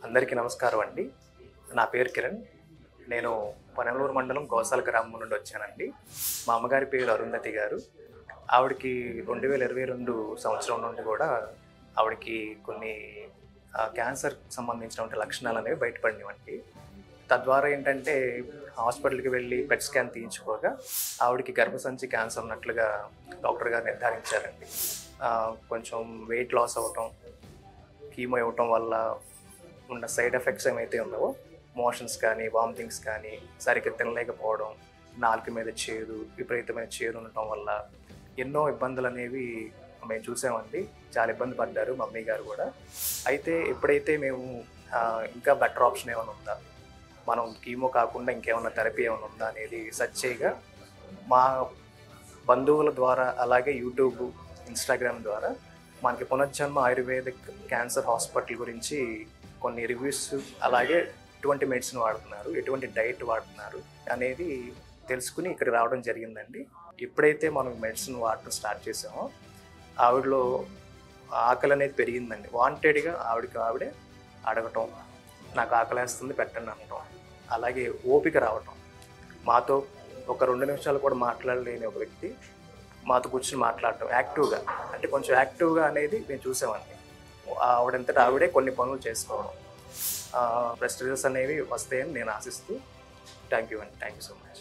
అందరికీ నమస్కారం అండి. నా పేరు కిరణ్. నేను పనమలూరు మండలం గోసాల గ్రామం నుండి వచ్చానండి. మా అమ్మగారి పేరు అరుంధతి గారు. ఆవిడకి 2022 సంవత్సరం నుండి కూడా ఆవిడకి కొన్ని క్యాన్సర్‌కి సంబంధించినటువంటి లక్షణాలనేవి బయటపడినవండి. తద్వారా ఏంటంటే హాస్పిటల్‌కి వెళ్ళి పెట్ స్కాన్ తీయించుకోగా ఆవిడకి గర్భసంచి క్యాన్సర్ ఉన్నట్లుగా డాక్టర్ గారు నిర్ధారించారండి. కొంచెం వెయిట్ లాస్ అవ్వటం, కీమో ఇవ్వటం వల్ల ఉన్న సైడ్ ఎఫెక్ట్స్ ఏమైతే ఉన్నావో మోషన్స్ కానీ, వామిటింగ్స్ కానీ, సరిగ్గా తినలేకపోవడం, నాలుక మీద చేదు, విపరీతమైన చేదు ఉండటం వల్ల ఎన్నో ఇబ్బందులు అనేవి మేము చూసామండి. చాలా ఇబ్బంది పడ్డారు మమ్మీ గారు కూడా. అయితే ఎప్పుడైతే మేము ఇంకా బెటర్ ఆప్షన్ ఏమైనా ఉందా, మనం కీమో కాకుండా ఇంకేమైనా థెరపీ ఏమైనా ఉందా అనేది సెర్చ్ చేయగా మా బంధువుల ద్వారా, అలాగే యూట్యూబ్, ఇన్స్టాగ్రామ్ ద్వారా మనకి పునర్జన్మ ఆయుర్వేదిక్ క్యాన్సర్ హాస్పిటల్ గురించి కొన్ని రివ్యూస్, అలాగే ఎటువంటి మెడిసిన్ వాడుతున్నారు, ఎటువంటి డైట్ వాడుతున్నారు అనేది తెలుసుకుని ఇక్కడ రావడం జరిగిందండి. ఎప్పుడైతే మనం మెడిసిన్ వాడటం స్టార్ట్ చేసామో ఆవిడలో ఆకలి అనేది పెరిగిందండి. వాంటెడ్గా ఆవిడే అడగటం, నాకు ఆకలేస్తుంది పెట్టండి అనటం, అలాగే ఓపిక రావటం. మాతో ఒక 2 నిమిషాలు కూడా మాట్లాడలేని ఒక వ్యక్తి మాతో కూర్చొని మాట్లాడటం, యాక్టివ్గా, అంటే కొంచెం యాక్టివ్గా అనేది మేము చూసామండి. ఆవిడంతటా ఆవిడే కొన్ని పనులు చేసుకోవడం, బెస్ట్ రిజల్ట్స్ అనేవి వస్తాయని నేను ఆశిస్తూ థ్యాంక్ యూ సో మచ్.